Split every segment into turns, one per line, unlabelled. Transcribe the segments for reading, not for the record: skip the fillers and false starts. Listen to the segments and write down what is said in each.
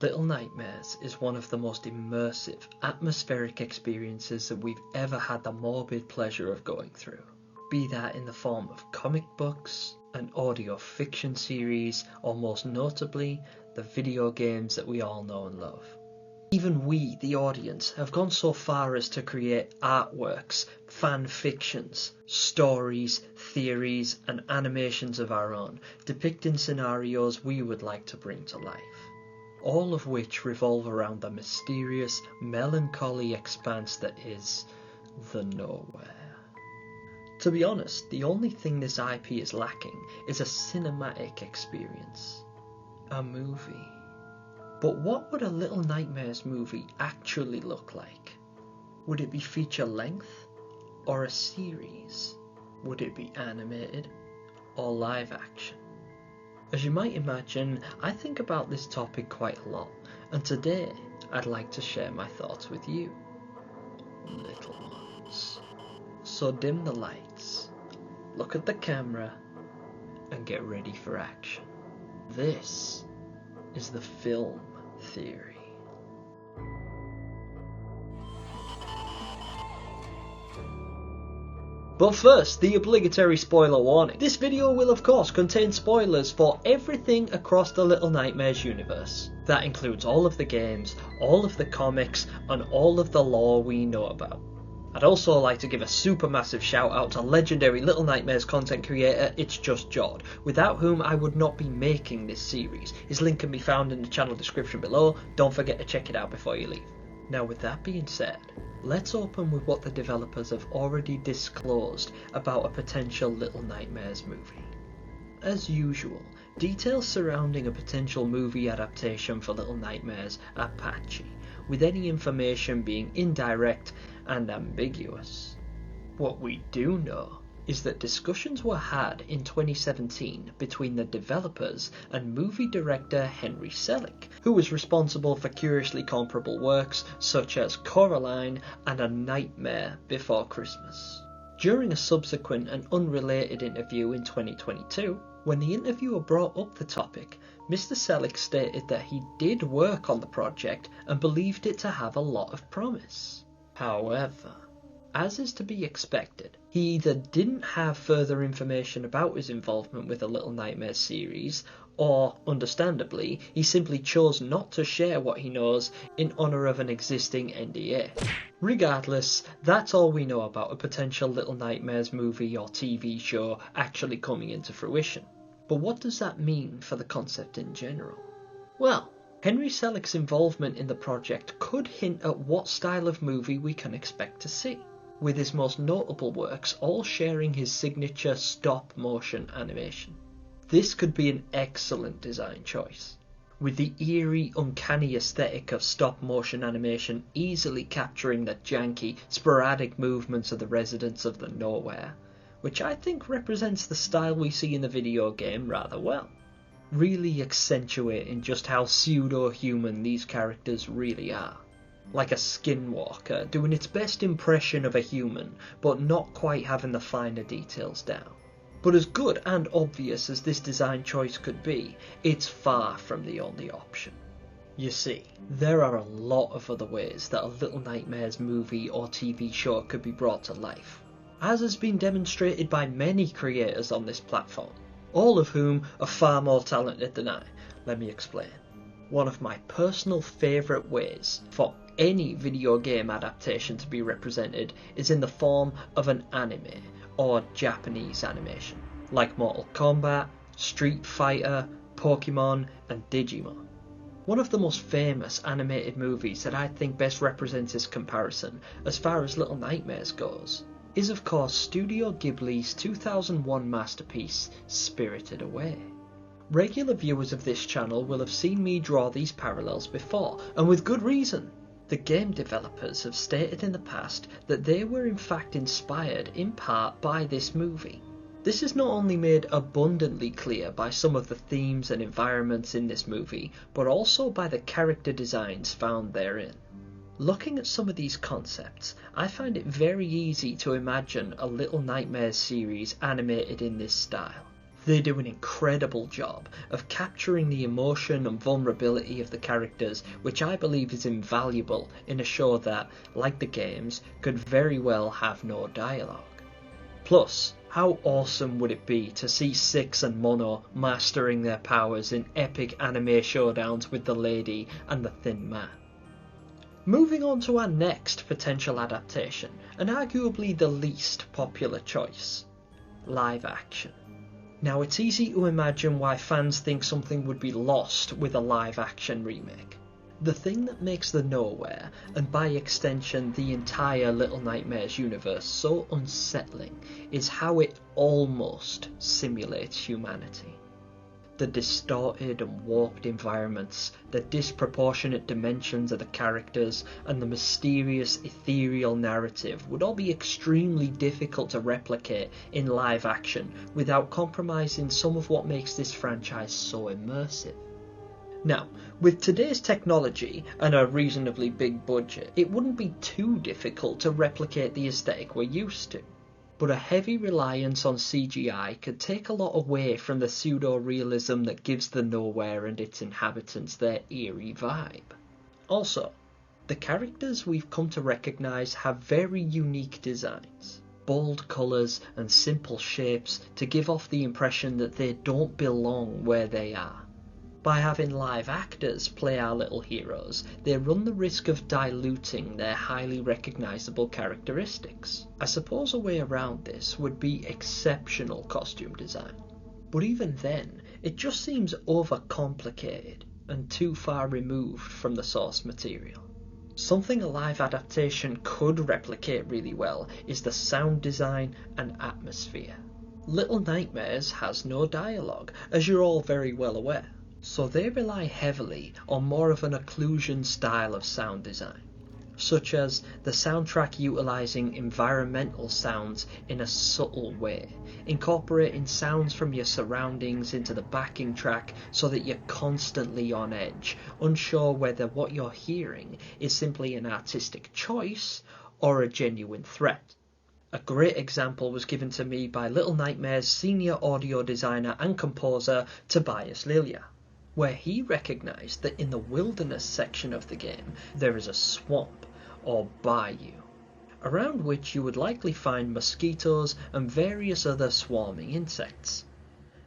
Little Nightmares is one of the most immersive, atmospheric experiences that we've ever had the morbid pleasure of going through. Be that in the form of comic books, an audio fiction series, or most notably, the video games that we all know and love. Even we, the audience, have gone so far as to create artworks, fan fictions, stories, theories, and animations of our own, depicting scenarios we would like to bring to life. All of which revolve around the mysterious, melancholy expanse that is the nowhere. To be honest, the only thing this IP is lacking is a cinematic experience. A movie. But what would a Little Nightmares movie actually look like? Would it be feature length? Or a series? Would it be animated? Or live action? As you might imagine, I think about this topic quite a lot, and today I'd like to share my thoughts with you, little ones. So dim the lights, look at the camera, and get ready for action. This is the film theory. But first, the obligatory spoiler warning. This video will of course contain spoilers for everything across the Little Nightmares universe. That includes all of the games, all of the comics, and all of the lore we know about. I'd also like to give a super massive shout out to legendary Little Nightmares content creator It's Just Jord, without whom I would not be making this series. His link can be found in the channel description below, don't forget to check it out before you leave. Now with that being said, let's open with what the developers have already disclosed about a potential Little Nightmares movie. As usual, details surrounding a potential movie adaptation for Little Nightmares are patchy, with any information being indirect and ambiguous. What we do know is that discussions were had in 2017 between the developers and movie director Henry Selick, who was responsible for curiously comparable works such as Coraline and A Nightmare Before Christmas. During a subsequent and unrelated interview in 2022, when the interviewer brought up the topic, Mr. Selick stated that he did work on the project and believed it to have a lot of promise. However, as is to be expected, he either didn't have further information about his involvement with the Little Nightmares series, or, understandably, he simply chose not to share what he knows in honour of an existing NDA. Regardless, that's all we know about a potential Little Nightmares movie or TV show actually coming into fruition. But what does that mean for the concept in general? Well, Henry Selick's involvement in the project could hint at what style of movie we can expect to see, with his most notable works all sharing his signature stop-motion animation. This could be an excellent design choice, with the eerie, uncanny aesthetic of stop-motion animation easily capturing the janky, sporadic movements of the residents of the nowhere, which I think represents the style we see in the video game rather well, really accentuating just how pseudo-human these characters really are. Like a skinwalker, doing its best impression of a human, but not quite having the finer details down. But as good and obvious as this design choice could be, it's far from the only option. You see, there are a lot of other ways that a Little Nightmares movie or TV show could be brought to life, as has been demonstrated by many creators on this platform, all of whom are far more talented than I. Let me explain. One of my personal favourite ways for any video game adaptation to be represented is in the form of an anime or Japanese animation, like Mortal Kombat, Street Fighter, Pokemon and Digimon. One of the most famous animated movies that I think best represents this comparison as far as Little Nightmares goes is of course Studio Ghibli's 2001 masterpiece Spirited Away. Regular viewers of this channel will have seen me draw these parallels before, and with good reason. The game developers have stated in the past that they were in fact inspired in part by this movie. This is not only made abundantly clear by some of the themes and environments in this movie, but also by the character designs found therein. Looking at some of these concepts, I find it very easy to imagine a Little Nightmares series animated in this style. They do an incredible job of capturing the emotion and vulnerability of the characters, which I believe is invaluable in a show that, like the games, could very well have no dialogue. Plus, how awesome would it be to see Six and Mono mastering their powers in epic anime showdowns with the Lady and the Thin Man? Moving on to our next potential adaptation, and arguably the least popular choice: live action. Now, it's easy to imagine why fans think something would be lost with a live action remake. The thing that makes the Nowhere, and by extension the entire Little Nightmares universe, so unsettling is how it almost simulates humanity. The distorted and warped environments, the disproportionate dimensions of the characters, and the mysterious, ethereal narrative would all be extremely difficult to replicate in live action without compromising some of what makes this franchise so immersive. Now, with today's technology and a reasonably big budget, it wouldn't be too difficult to replicate the aesthetic we're used to. But a heavy reliance on CGI could take a lot away from the pseudo-realism that gives the Nowhere and its inhabitants their eerie vibe. Also, the characters we've come to recognise have very unique designs. Bold colours and simple shapes to give off the impression that they don't belong where they are. By having live actors play our little heroes, they run the risk of diluting their highly recognisable characteristics. I suppose a way around this would be exceptional costume design. But even then, it just seems overcomplicated and too far removed from the source material. Something a live adaptation could replicate really well is the sound design and atmosphere. Little Nightmares has no dialogue, as you're all very well aware. So they rely heavily on more of an occlusion style of sound design, such as the soundtrack utilising environmental sounds in a subtle way, incorporating sounds from your surroundings into the backing track so that you're constantly on edge, unsure whether what you're hearing is simply an artistic choice or a genuine threat. A great example was given to me by Little Nightmares' senior audio designer and composer Tobias Lilja, where he recognised that in the wilderness section of the game there is a swamp, or bayou, around which you would likely find mosquitoes and various other swarming insects.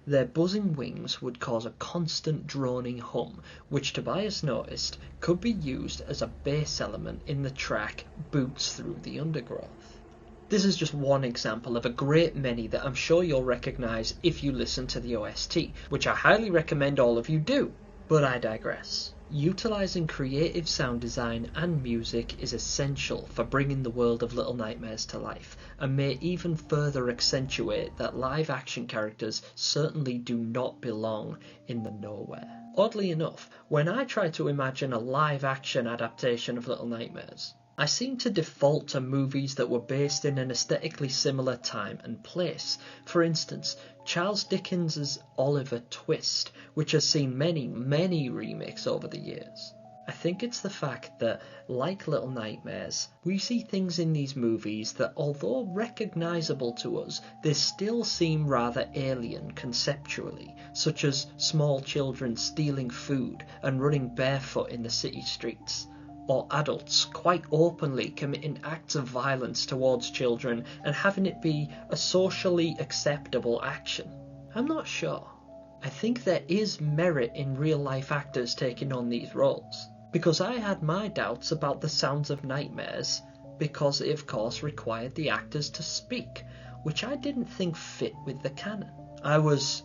Their buzzing wings would cause a constant droning hum, which Tobias noticed could be used as a bass element in the track Boots Through the Undergrowth. This is just one example of a great many that I'm sure you'll recognise if you listen to the OST, which I highly recommend all of you do. But I digress. Utilising creative sound design and music is essential for bringing the world of Little Nightmares to life, and may even further accentuate that live action characters certainly do not belong in the Nowhere. Oddly enough, when I try to imagine a live action adaptation of Little Nightmares, I seem to default to movies that were based in an aesthetically similar time and place. For instance, Charles Dickens's Oliver Twist, which has seen many remakes over the years. I think it's the fact that, like Little Nightmares, we see things in these movies that, although recognisable to us, they still seem rather alien conceptually, such as small children stealing food and running barefoot in the city streets, or adults quite openly committing acts of violence towards children and having it be a socially acceptable action. I'm not sure. I think there is merit in real-life actors taking on these roles, because I had my doubts about The Sounds of Nightmares, because it of course required the actors to speak, which I didn't think fit with the canon. I was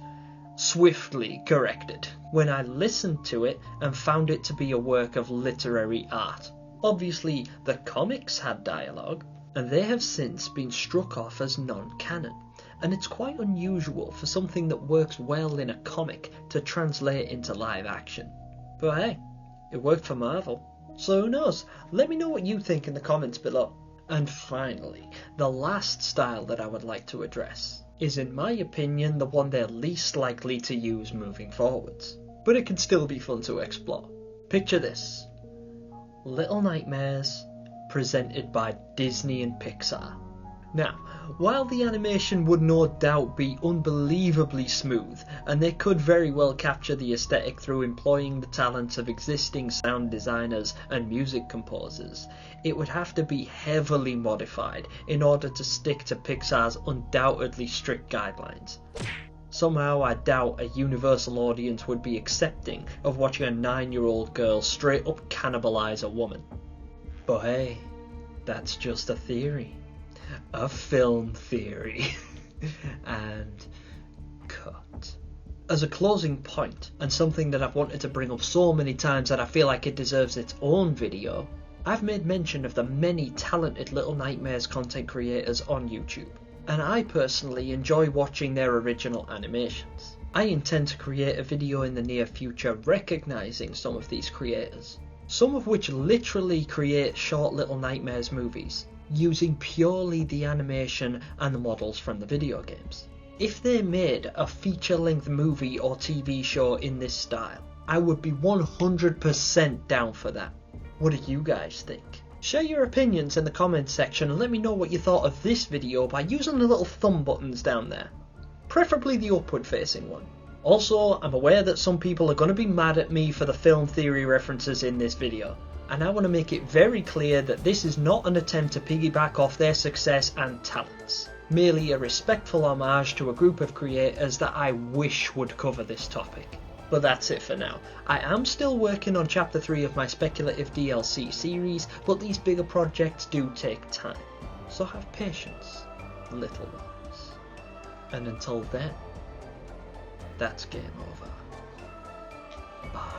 swiftly corrected when I listened to it and found it to be a work of literary art. Obviously, the comics had dialogue, and they have since been struck off as non-canon, and it's quite unusual for something that works well in a comic to translate into live action. But hey, it worked for Marvel, so who knows? Let me know what you think in the comments below. And finally, the last style that I would like to address is, in my opinion, the one they're least likely to use moving forwards, but it can still be fun to explore. Picture this: Little Nightmares presented by Disney and Pixar, Now, while the animation would no doubt be unbelievably smooth, and they could very well capture the aesthetic through employing the talents of existing sound designers and music composers, it would have to be heavily modified in order to stick to Pixar's undoubtedly strict guidelines. Somehow I doubt a universal audience would be accepting of watching a 9-year-old girl straight up cannibalise a woman. But hey, that's just a theory. A film theory. And cut. As a closing point, and something that I've wanted to bring up so many times that I feel like it deserves its own video, I've made mention of the many talented Little Nightmares content creators on YouTube, and I personally enjoy watching their original animations. I intend to create a video in the near future recognising some of these creators, some of which literally create short Little Nightmares movies, using purely the animation and the models from the video games. If they made a feature-length movie or TV show in this style, I would be 100% down for that. What do you guys think? Share your opinions in the comments section and let me know what you thought of this video by using the little thumb buttons down there. Preferably the upward facing one. Also, I'm aware that some people are going to be mad at me for the film theory references in this video, and I want to make it very clear that this is not an attempt to piggyback off their success and talents, merely a respectful homage to a group of creators that I wish would cover this topic. But that's it for now. I am still working on chapter 3 of my speculative DLC series, but these bigger projects do take time, so have patience, little ones. And until then, that's game over. Bye.